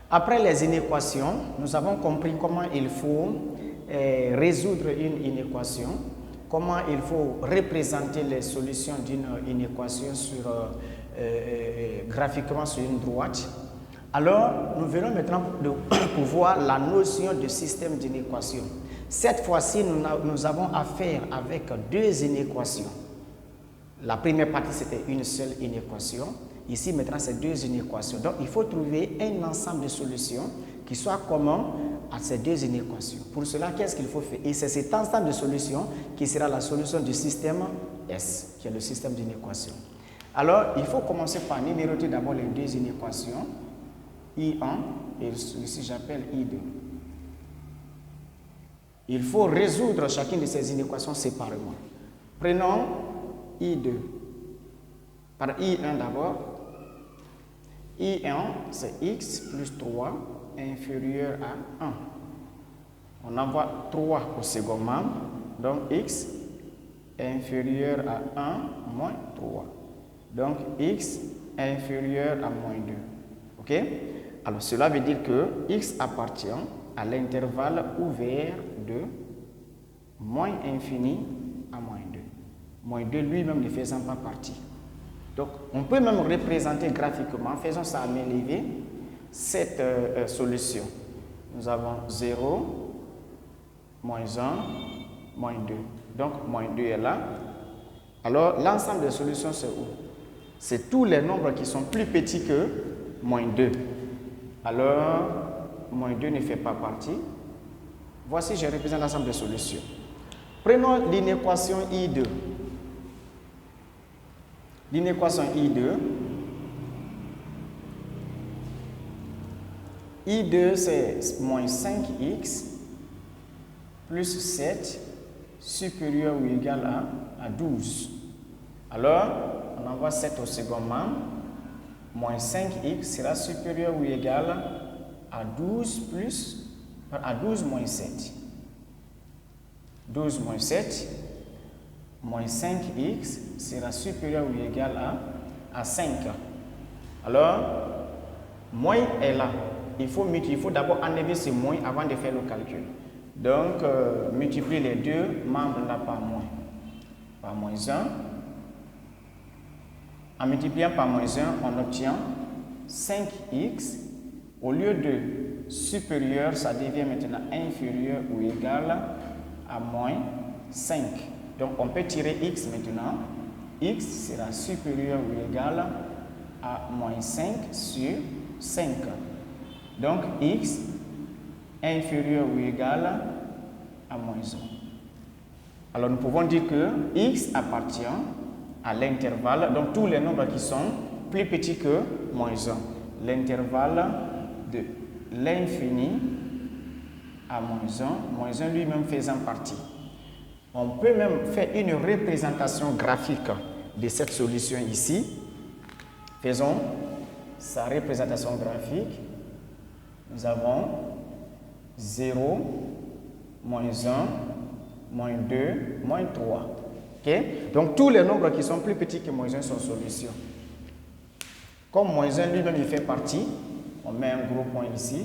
Après les inéquations, nous avons compris comment il faut résoudre une inéquation, comment il faut représenter les solutions d'une inéquation graphiquement sur une droite. Alors, nous verrons maintenant pour voir la notion de système d'inéquation. Cette fois-ci, nous avons affaire avec deux inéquations. La première partie, c'était une seule inéquation. Ici, maintenant, c'est deux inéquations. Donc, il faut trouver un ensemble de solutions qui soient communs à ces deux inéquations. Pour cela, qu'est-ce qu'il faut faire? Et c'est cet ensemble de solutions qui sera la solution du système S, qui est le système d'inéquation. Alors, il faut commencer par numéroter d'abord les deux inéquations, I1 et ici j'appelle I2. Il faut résoudre chacune de ces inéquations séparément. Prenons I2 par I1 d'abord. I1, c'est x plus 3 inférieur à 1. On envoie 3 au second membre, donc x inférieur à 1 moins 3. Donc x inférieur à moins 2. OK? Alors cela veut dire que x appartient à l'intervalle ouvert de moins infini à moins 2. Moins 2 lui-même ne faisant pas partie. Donc, on peut même représenter graphiquement, faisons ça à main levée, cette solution. Nous avons 0, moins 1, moins 2. Donc, moins 2 est là. Alors, l'ensemble des solutions, c'est où? C'est tous les nombres qui sont plus petits que moins 2. Alors, moins 2 ne fait pas partie. Voici, je représente l'ensemble des solutions. Prenons l'inéquation I2. L'inéquation I2, c'est moins 5x plus 7 supérieur ou égal à 12. Alors, on envoie 7 au second membre. Moins 5x sera supérieur ou égal à 12 moins 7. 12 moins 7. Moins 5x sera supérieur ou égal à 5. Alors, moins est là. Il faut d'abord enlever ce moins avant de faire le calcul. Donc, multiplier les deux membres là par moins. Par moins 1. En multipliant par moins 1, on obtient 5x. Au lieu de supérieur, ça devient maintenant inférieur ou égal à moins 5. Donc, on peut tirer x maintenant. X sera supérieur ou égal à moins 5 sur 5. Donc, x inférieur ou égal à moins 1. Alors, nous pouvons dire que x appartient à l'intervalle, donc tous les nombres qui sont plus petits que moins 1. L'intervalle de l'infini à moins 1 lui-même faisant partie. On peut même faire une représentation graphique de cette solution ici. Faisons sa représentation graphique. Nous avons 0, moins 1, moins 2, moins 3. Okay? Donc, tous les nombres qui sont plus petits que moins 1 sont solutions. Comme moins 1 lui-même il fait partie, on met un gros point ici.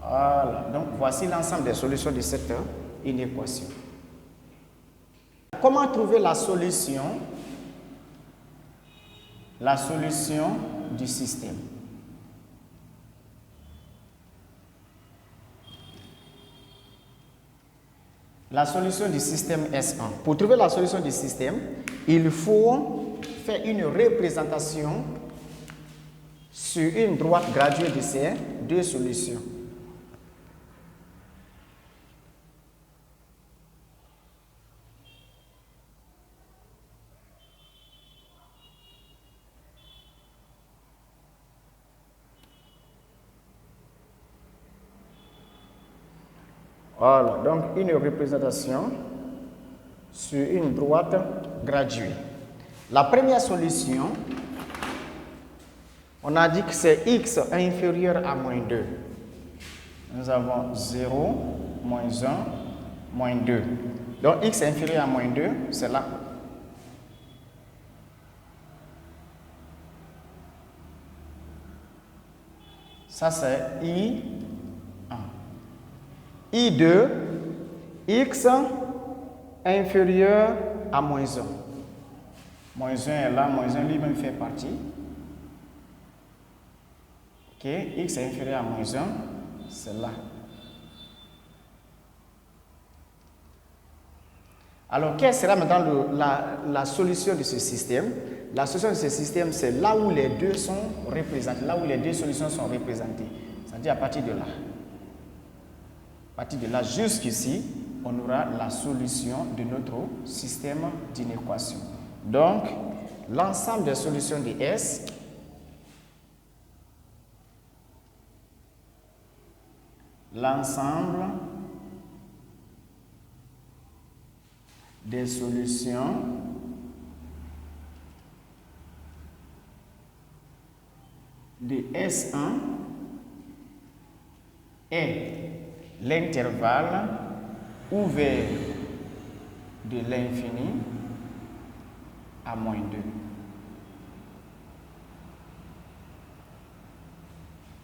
Voilà. Donc, voici l'ensemble des solutions de cette inéquation. Comment trouver la solution du système? La solution du système S1. Pour trouver la solution du système, il faut faire une représentation sur une droite graduée de ces deux solutions. Voilà, donc une représentation sur une droite graduée. La première solution, on a dit que c'est x inférieur à moins 2. Nous avons 0, moins 1, moins 2. Donc x inférieur à moins 2, c'est là. Ça, c'est I1. I2, x inférieur à moins 1. Moins 1 est là, moins 1 lui-même fait partie. Ok, x est inférieur à moins 1, c'est là. Alors, quelle sera maintenant la solution de ce système? La solution de ce système, c'est là où les deux sont représentés, là où les deux solutions sont représentées. C'est-à-dire à partir de là. À partir de là jusqu'ici, on aura la solution de notre système d'inéquation. Donc, l'ensemble des solutions de S l'ensemble des solutions de S1 est l'intervalle ouvert de l'infini à moins 2.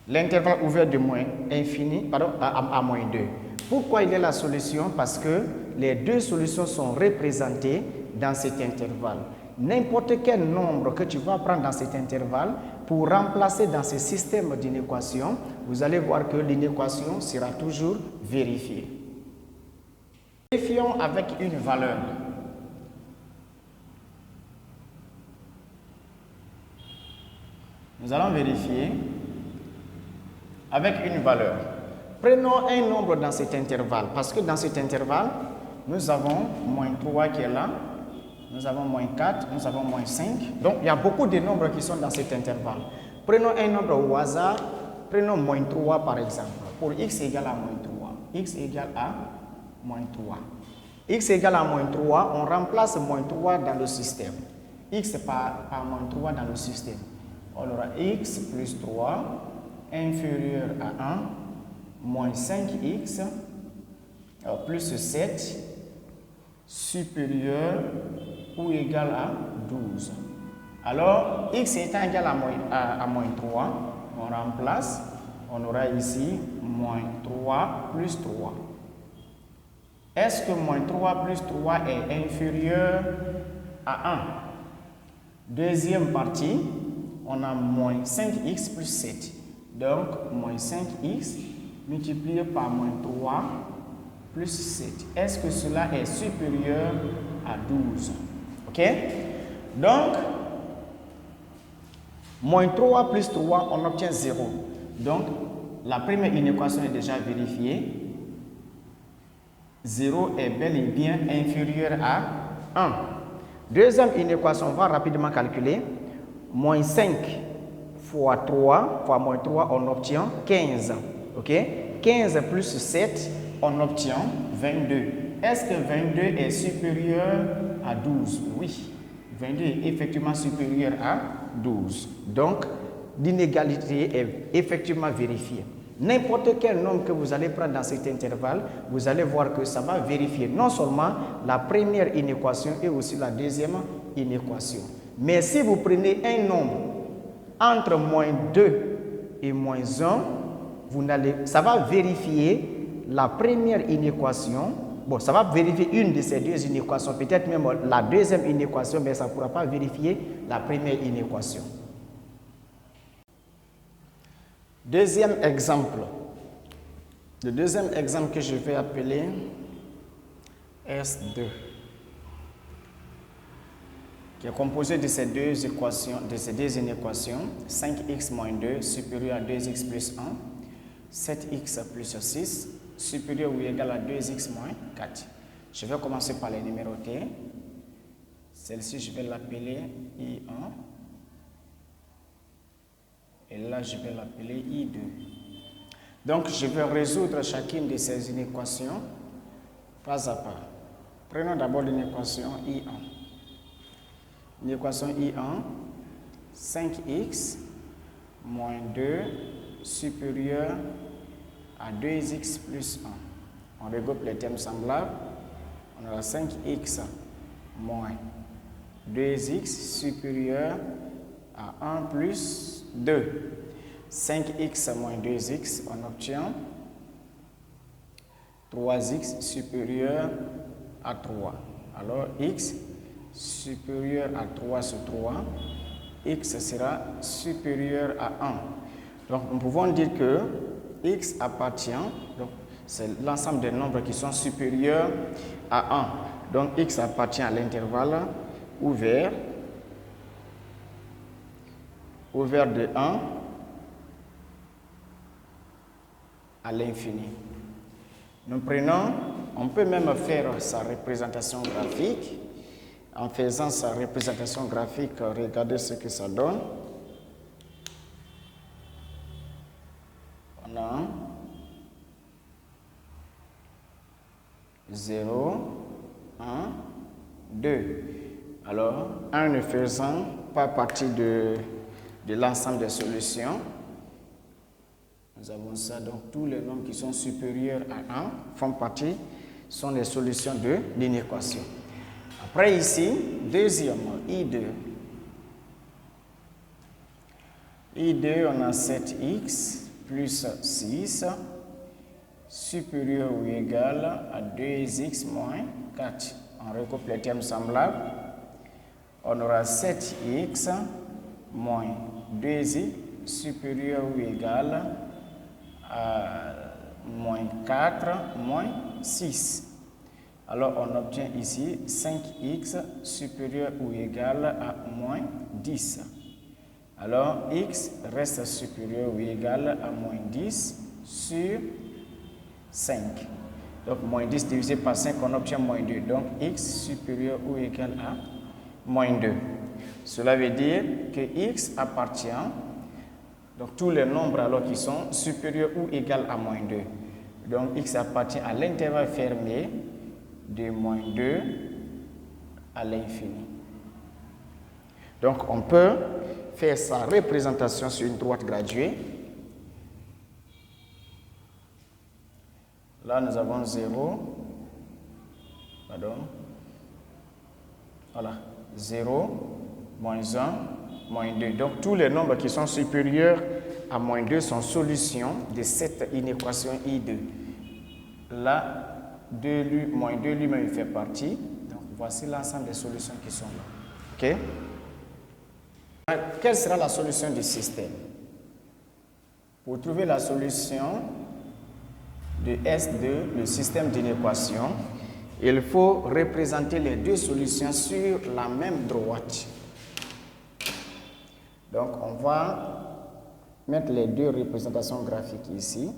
L'intervalle ouvert de à moins 2. Pourquoi il y a la solution? Parce que les deux solutions sont représentées dans cet intervalle. N'importe quel nombre que tu vas prendre dans cet intervalle, pour remplacer dans ce système d'inéquation, vous allez voir que l'inéquation sera toujours vérifiée. Vérifions avec une valeur. Nous allons vérifier avec une valeur. Prenons un nombre dans cet intervalle, parce que dans cet intervalle, nous avons moins 3 qui est là, nous avons moins 4, nous avons moins 5. Donc, il y a beaucoup de nombres qui sont dans cet intervalle. Prenons un nombre au hasard, prenons moins 3 par exemple. Pour x égale à moins 3, x égale à moins 3. X égale à moins 3, on remplace moins 3 dans le système. X par moins 3 dans le système. On aura x plus 3 inférieur à 1 moins 5x plus 7 supérieur ou égal à 12. Alors, x étant égal à moins 3, on remplace, on aura ici moins 3 plus 3. Est-ce que moins 3 plus 3 est inférieur à 1? Deuxième partie, on a moins 5x plus 7. Donc, moins 5x multiplié par moins 3 plus 7. Est-ce que cela est supérieur à 12? OK? Donc, moins 3 plus 3, on obtient 0. Donc, la première inéquation est déjà vérifiée. 0 est bel et bien inférieur à 1. Deuxième inéquation, on va rapidement calculer. Moins 5 fois 3 fois moins 3, on obtient 15. OK? 15 plus 7, on obtient 22. Est-ce que 22 est supérieur à 12? Oui. 22 est effectivement supérieur à 12. Donc, l'inégalité est effectivement vérifiée. N'importe quel nombre que vous allez prendre dans cet intervalle, vous allez voir que ça va vérifier non seulement la première inéquation et aussi la deuxième inéquation. Mais si vous prenez un nombre entre moins 2 et moins 1, ça va vérifier la première inéquation. Bon, ça va vérifier une de ces deux inéquations, peut-être même la deuxième inéquation, mais ça ne pourra pas vérifier la première inéquation. Deuxième exemple. Le deuxième exemple que je vais appeler S2, qui est composé de ces deux équations, de ces deux inéquations, 5x moins 2 supérieur à 2x plus 1, 7x plus 6 supérieur ou égal à 2x moins 4. Je vais commencer par les numéroter. Celle-ci, je vais l'appeler I1. Et là, je vais l'appeler I2. Donc, je vais résoudre chacune de ces inéquations pas à pas. Prenons d'abord l'inéquation I1. L'équation I1, 5x moins 2 supérieur à 2x plus 1. On regroupe les termes semblables. On aura 5x moins 2x supérieur à 1 plus 2. 5x moins 2x, on obtient 3x supérieur à 3. Alors, x supérieur à 3 sur 3, x sera supérieur à 1. Donc, nous pouvons dire que x appartient, donc c'est l'ensemble des nombres qui sont supérieurs à 1. Donc, x appartient à l'intervalle ouvert de 1 à l'infini. Nous prenons, on peut même faire sa représentation graphique. En faisant sa représentation graphique, regardez ce que ça donne. On a 0, 1, 2. Alors, 1 ne faisant pas partie de l'ensemble des solutions, nous avons ça. Donc, tous les nombres qui sont supérieurs à 1 font partie, sont les solutions de l'inéquation. Après ici, deuxièmement, I2. I2, on a 7x plus 6 supérieur ou égal à 2x moins 4. On recoupe les termes semblables. On aura 7x moins 2x supérieur ou égal à moins 4 moins 6. Alors, on obtient ici 5x supérieur ou égal à moins 10. Alors, x reste supérieur ou égal à moins 10 sur 5. Donc, moins 10 divisé par 5, on obtient moins 2. Donc, x supérieur ou égal à moins 2. Cela veut dire que x appartient, donc tous les nombres alors qui sont supérieurs ou égal à moins 2. Donc, x appartient à l'intervalle fermé de moins 2 à l'infini. Donc, on peut faire sa représentation sur une droite graduée. Là, nous avons 0. Pardon. Voilà. 0, moins 1, moins 2. Donc, tous les nombres qui sont supérieurs à moins 2 sont solutions de cette inéquation I2. Là, moins 2 lui-même fait partie. Donc, voici l'ensemble des solutions qui sont là. OK? Quelle sera la solution du système? Pour trouver la solution de S2, le système d'inéquation, il faut représenter les deux solutions sur la même droite. Donc, on va mettre les deux représentations graphiques ici.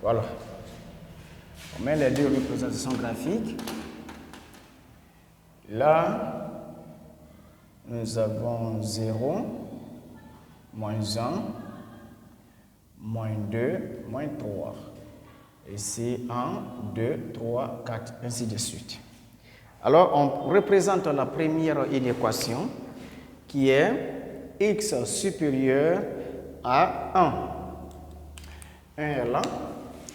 Voilà. On met les deux représentations graphiques. Là, nous avons 0, moins 1, moins 2, moins 3. Ici, 1, 2, 3, 4, ainsi de suite. Alors, on représente la première inéquation qui est x supérieur à 1. 1 est là.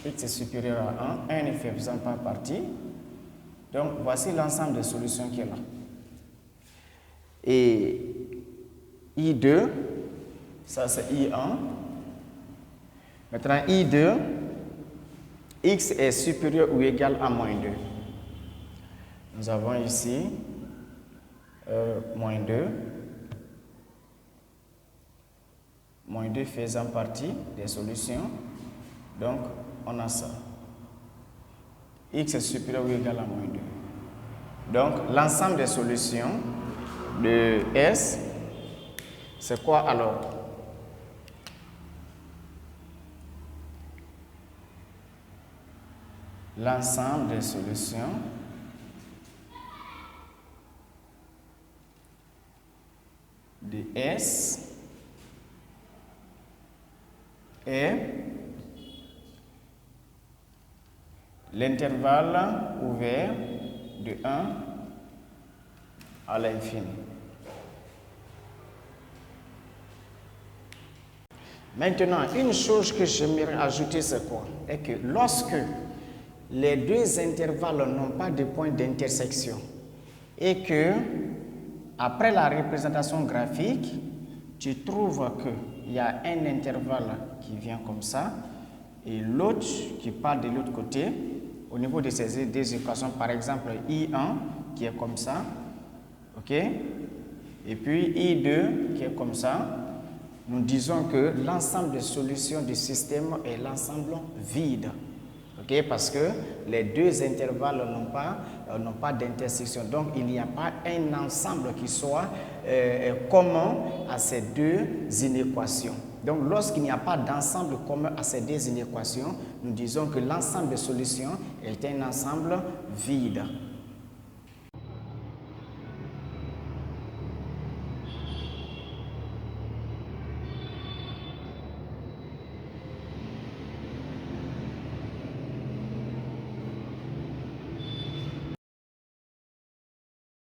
X est supérieur à 1, 1 ne faisant pas partie. Donc, voici l'ensemble des solutions qui est là. Et I2, ça c'est I1. Maintenant, I2, x est supérieur ou égal à moins 2. Nous avons ici moins 2. Moins 2 faisant partie des solutions. Donc, on a ça. X est supérieur ou égal à moins 2. Donc, l'ensemble des solutions de S, c'est quoi alors? L'ensemble des solutions de S est l'intervalle ouvert de 1 à l'infini. Maintenant, une chose que j'aimerais ajouter, c'est quoi? C'est que lorsque les deux intervalles n'ont pas de point d'intersection et que, après la représentation graphique, tu trouves qu'il y a un intervalle qui vient comme ça et l'autre qui part de l'autre côté, au niveau de ces deux équations, par exemple I1 qui est comme ça, ok, et puis I2 qui est comme ça, nous disons que l'ensemble des solutions du système est l'ensemble vide. Okay, parce que les deux intervalles n'ont pas d'intersection. Donc, il n'y a pas un ensemble qui soit commun à ces deux inéquations. Donc, lorsqu'il n'y a pas d'ensemble commun à ces deux inéquations, nous disons que l'ensemble des solutions est un ensemble vide.